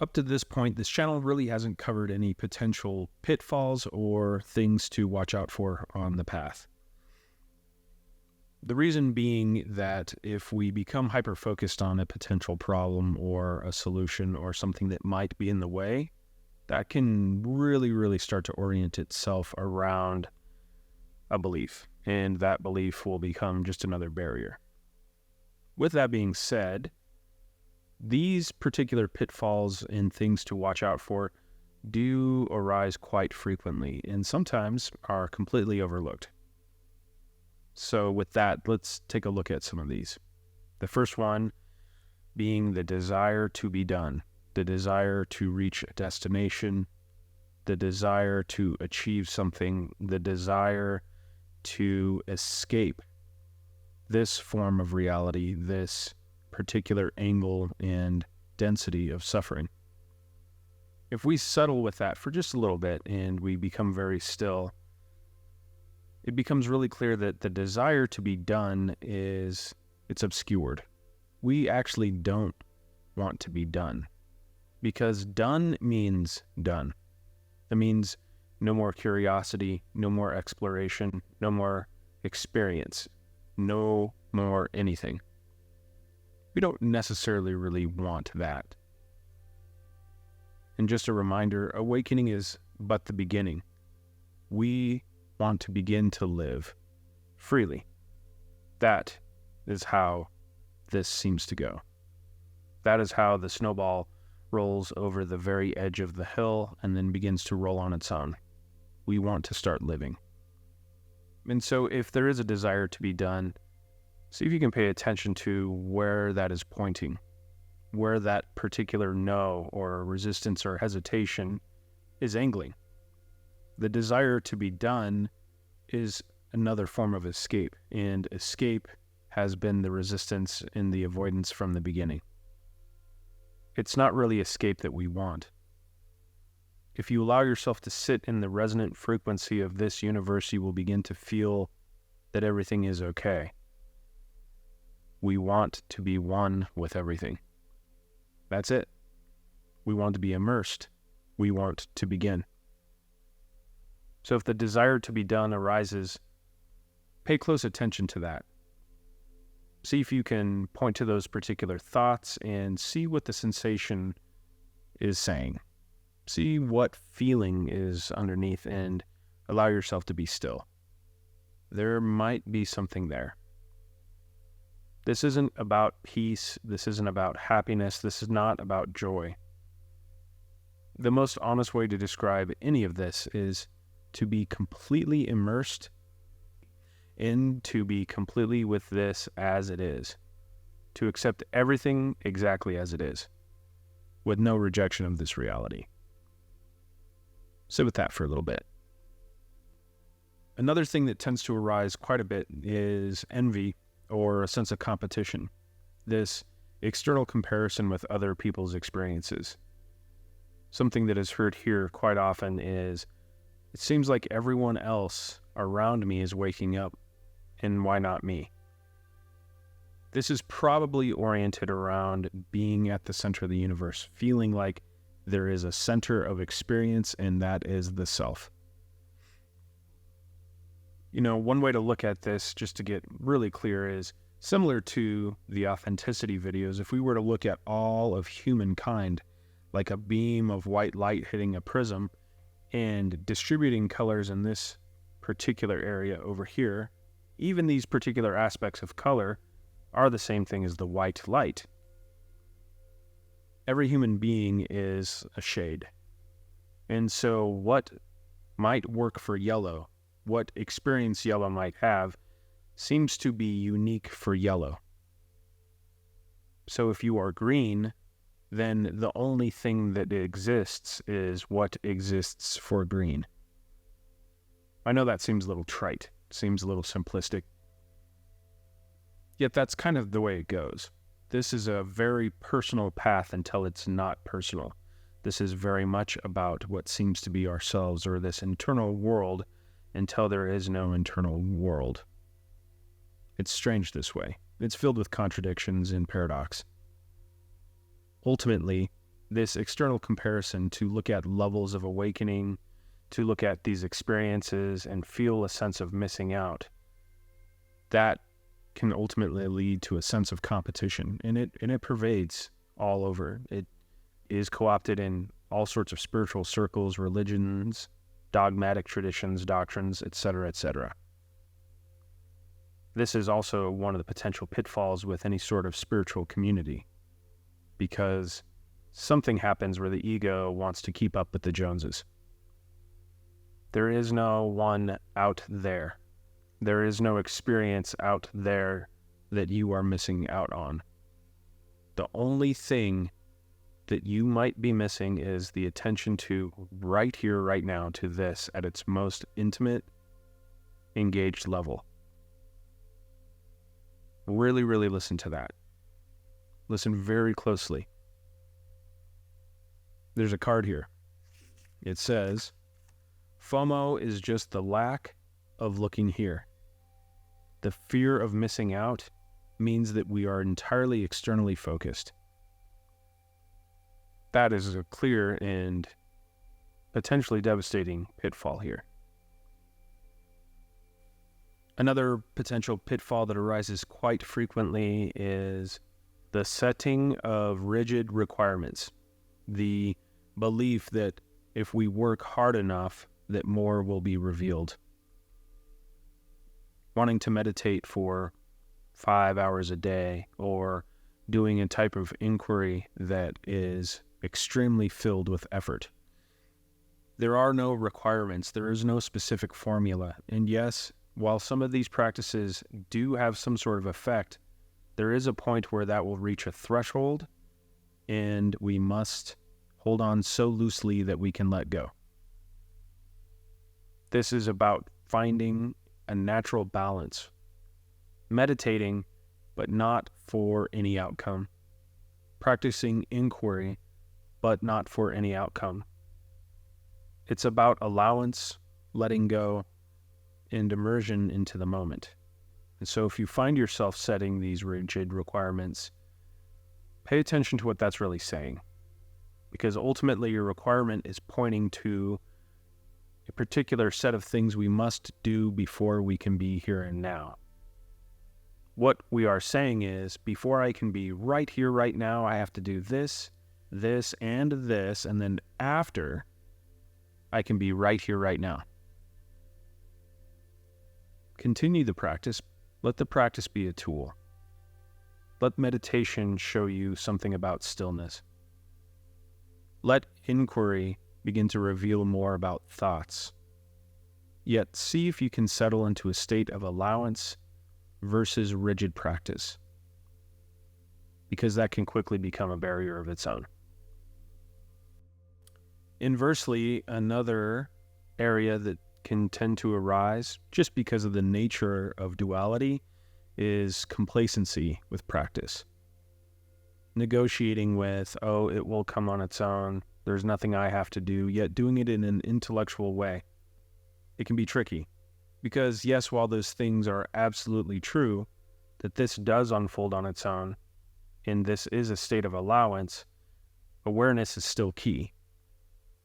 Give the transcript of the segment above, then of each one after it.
Up to this point, this channel really hasn't covered any potential pitfalls or things to watch out for on the path. The reason being that if we become hyper-focused on a potential problem or a solution or something that might be in the way, that can really start to orient itself around a belief, and that belief will become just another barrier. With that being said, these particular pitfalls and things to watch out for do arise quite frequently and sometimes are completely overlooked. So with that, let's take a look at some of these. The first one being the desire to be done, the desire to reach a destination, the desire to achieve something, the desire to escape this form of reality, this particular angle and density of suffering. If we settle with that for just a little bit and we become very still, it becomes really clear that the desire to be done it's obscured. We actually don't want to be done, because done means done. It means no more curiosity, no more exploration, no more experience, no more anything. We don't necessarily really want that. And just a reminder, awakening is but the beginning. We want to begin to live freely. That is how this seems to go. That is how the snowball rolls over the very edge of the hill and then begins to roll on its own. We want to start living. And so if there is a desire to be done, see if you can pay attention to where that is pointing, where that particular no or resistance or hesitation is angling. The desire to be done is another form of escape, and escape has been the resistance and the avoidance from the beginning. It's not really escape that we want. If you allow yourself to sit in the resonant frequency of this universe, you will begin to feel that everything is okay. We want to be one with everything. That's it. We want to be immersed. We want to begin. So if the desire to be done arises, pay close attention to that. See if you can point to those particular thoughts and see what the sensation is saying. See what feeling is underneath and allow yourself to be still. There might be something there. This isn't about peace. This isn't about happiness. This is not about joy. The most honest way to describe any of this is to be completely immersed and to be completely with this as it is. To accept everything exactly as it is, with no rejection of this reality. Sit with that for a little bit. Another thing that tends to arise quite a bit is envy or a sense of competition. This external comparison with other people's experiences. Something that is heard here quite often is, it seems like everyone else around me is waking up, and why not me? This is probably oriented around being at the center of the universe, feeling like there is a center of experience, and that is the self. You know, one way to look at this, just to get really clear, is similar to the authenticity videos. If we were to look at all of humankind like a beam of white light hitting a prism and distributing colors in this particular area over here, even these particular aspects of color are the same thing as the white light. Every human being is a shade. And so what might work for yellow, what experience yellow might have, seems to be unique for yellow. So if you are green, then the only thing that exists is what exists for green. I know that seems a little trite, seems a little simplistic. Yet that's kind of the way it goes. This is a very personal path until it's not personal. This is very much about what seems to be ourselves, or this internal world, until there is no internal world. It's strange this way. It's filled with contradictions and paradox. Ultimately, this external comparison to look at levels of awakening, to look at these experiences and feel a sense of missing out, that can ultimately lead to a sense of competition, and it pervades all over. It is co-opted in all sorts of spiritual circles, religions, dogmatic traditions, doctrines, etc., etc. This is also one of the potential pitfalls with any sort of spiritual community, because something happens where the ego wants to keep up with the Joneses. There is no one out there. There is no experience out there that you are missing out on. The only thing that you might be missing is the attention to right here, right now, to this at its most intimate, engaged level. Really, really listen to that. Listen very closely. There's a card here. It says, FOMO is just the lack of looking here. The fear of missing out means that we are entirely externally focused. That is a clear and potentially devastating pitfall here. Another potential pitfall that arises quite frequently is the setting of rigid requirements. The belief that if we work hard enough, that more will be revealed. Wanting to meditate for 5 hours a day, or doing a type of inquiry that is extremely filled with effort. There are no requirements. There is no specific formula. And yes, while some of these practices do have some sort of effect, there is a point where that will reach a threshold, and we must hold on so loosely that we can let go. This is about finding a natural balance, meditating, but not for any outcome, practicing inquiry, but not for any outcome. It's about allowance, letting go, and immersion into the moment. And so if you find yourself setting these rigid requirements, pay attention to what that's really saying, because ultimately your requirement is pointing to a particular set of things we must do before we can be here and now. What we are saying is, before I can be right here, right now, I have to do this, this, and this, and then after, I can be right here, right now. Continue the practice. Let the practice be a tool. Let meditation show you something about stillness. Let inquiry begin to reveal more about thoughts. Yet see if you can settle into a state of allowance versus rigid practice, because that can quickly become a barrier of its own. Inversely, another area that can tend to arise just because of the nature of duality is complacency with practice. Negotiating with, it will come on its own, there's nothing I have to do, yet doing it in an intellectual way. It can be tricky, because yes, while those things are absolutely true, that this does unfold on its own, and this is a state of allowance, awareness is still key.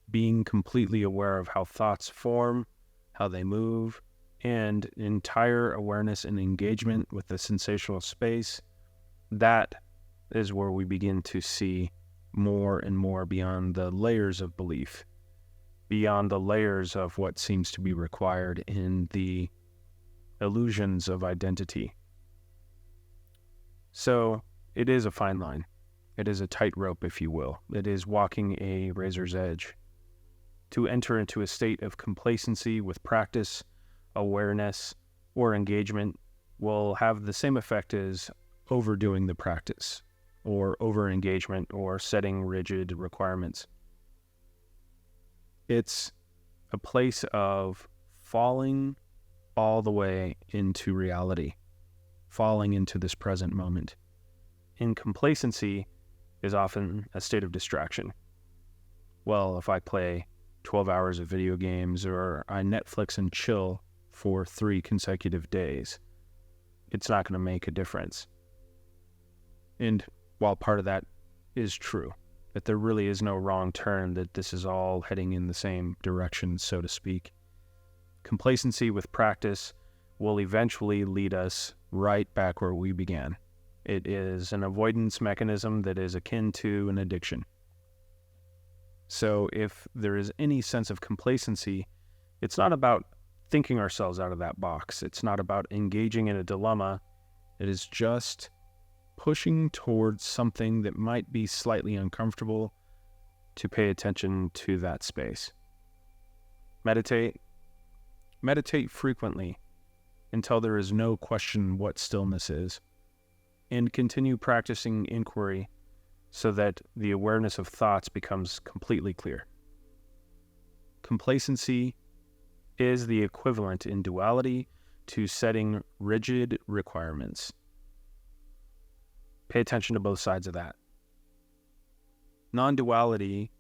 Being completely aware of how thoughts form, how they move, and entire awareness and engagement with the sensational space, that is where we begin to see more and more beyond the layers of belief, beyond the layers of what seems to be required in the illusions of identity. So it is a fine line. It is a tightrope, if you will. It is walking a razor's edge. To enter into a state of complacency with practice, awareness, or engagement will have the same effect as overdoing the practice, or over-engagement, or setting rigid requirements. It's a place of falling all the way into reality, falling into this present moment. And complacency is often a state of distraction. Well, if I play 12 hours of video games, or I Netflix and chill for 3 consecutive days, it's not going to make a difference. And while part of that is true, that there really is no wrong turn, that this is all heading in the same direction, so to speak. Complacency with practice will eventually lead us right back where we began. It is an avoidance mechanism that is akin to an addiction. So if there is any sense of complacency, it's not about thinking ourselves out of that box. It's not about engaging in a dilemma. It is just pushing towards something that might be slightly uncomfortable to pay attention to that space. Meditate frequently until there is no question what stillness is, and continue practicing inquiry so that the awareness of thoughts becomes completely clear. Complacency is the equivalent in duality to setting rigid requirements. Pay attention to both sides of that. Non duality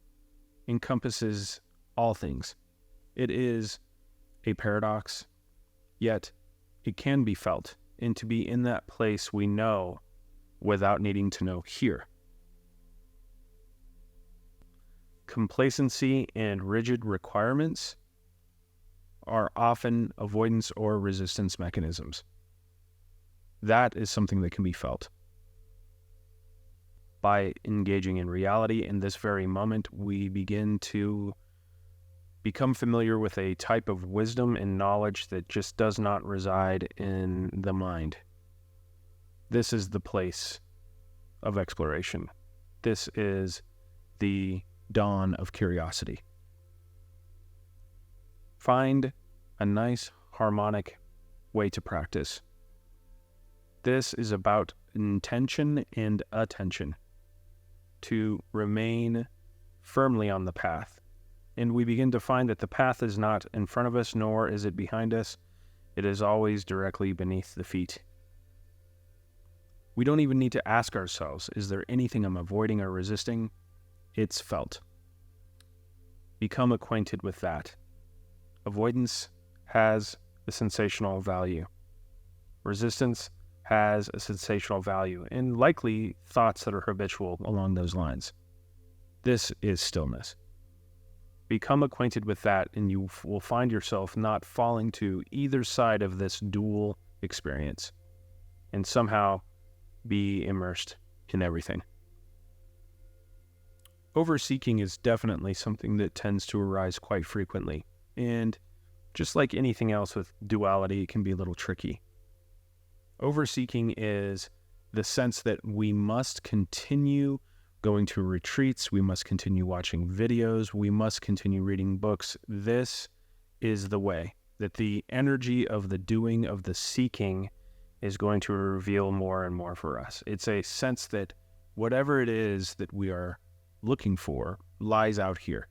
encompasses all things. It is a paradox, yet it can be felt, and to be in that place we know without needing to know here. Complacency and rigid requirements are often avoidance or resistance mechanisms. That is something that can be felt. By engaging in reality in this very moment, we begin to become familiar with a type of wisdom and knowledge that just does not reside in the mind. This is the place of exploration. This is the dawn of curiosity. Find a nice harmonic way to practice. This is about intention and attention, to remain firmly on the path. And we begin to find that the path is not in front of us, nor is it behind us. It is always directly beneath the feet. We don't even need to ask ourselves, is there anything I'm avoiding or resisting? It's felt. Become acquainted with that. Avoidance has a sensational value. Resistance has a sensational value, and likely thoughts that are habitual along those lines. This is stillness. Become acquainted with that, and you will find yourself not falling to either side of this dual experience, and somehow be immersed in everything. Overseeking is definitely something that tends to arise quite frequently, and just like anything else with duality, it can be a little tricky. Overseeking is the sense that we must continue going to retreats, we must continue watching videos, we must continue reading books. This is the way, that the energy of the doing, of the seeking, is going to reveal more and more for us. It's a sense that whatever it is that we are looking for lies out here.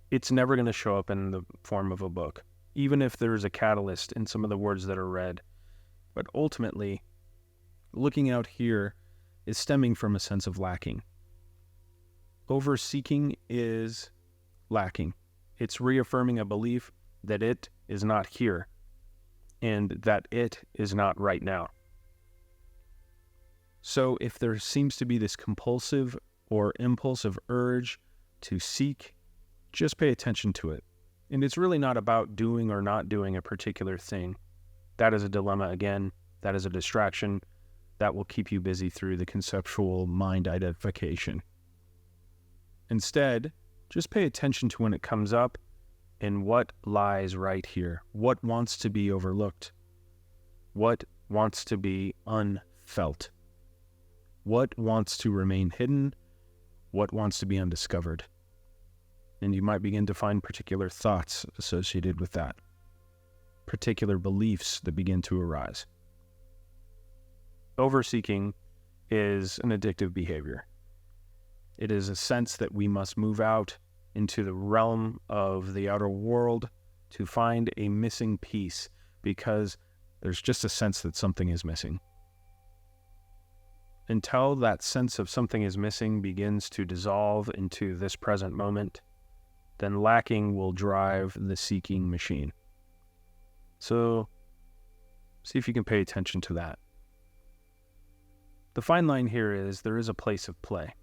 It's never going to show up in the form of a book, even if there is a catalyst in some of the words that are read. But ultimately, looking out here is stemming from a sense of lacking. Overseeking is lacking. It's reaffirming a belief that it is not here, and that it is not right now. So if there seems to be this compulsive or impulsive urge to seek, just pay attention to it. And it's really not about doing or not doing a particular thing. That is a dilemma again. That is a distraction. That will keep you busy through the conceptual mind identification. Instead, just pay attention to when it comes up and what lies right here. What wants to be overlooked? What wants to be unfelt? What wants to remain hidden? What wants to be undiscovered? And you might begin to find particular thoughts associated with that, particular beliefs that begin to arise. Overseeking is an addictive behavior. It is a sense that we must move out into the realm of the outer world to find a missing piece, because there's just a sense that something is missing. Until that sense of something is missing begins to dissolve into this present moment, then lacking will drive the seeking machine. So, see if you can pay attention to that. The fine line here is there is a place of play.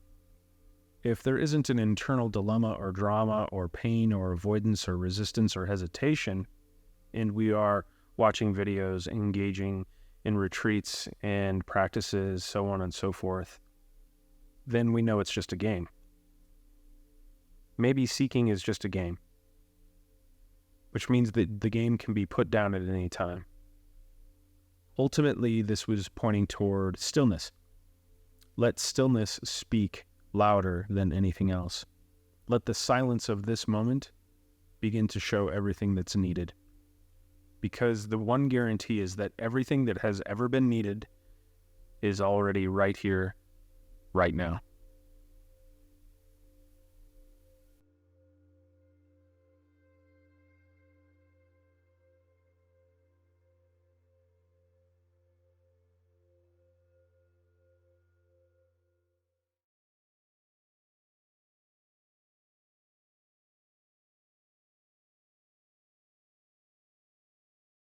If there isn't an internal dilemma or drama or pain or avoidance or resistance or hesitation, and we are watching videos, engaging in retreats and practices, so on and so forth, then we know it's just a game. Maybe seeking is just a game, which means that the game can be put down at any time. Ultimately, this was pointing toward stillness. Let stillness speak louder than anything else. Let the silence of this moment begin to show everything that's needed. Because the one guarantee is that everything that has ever been needed is already right here, right now.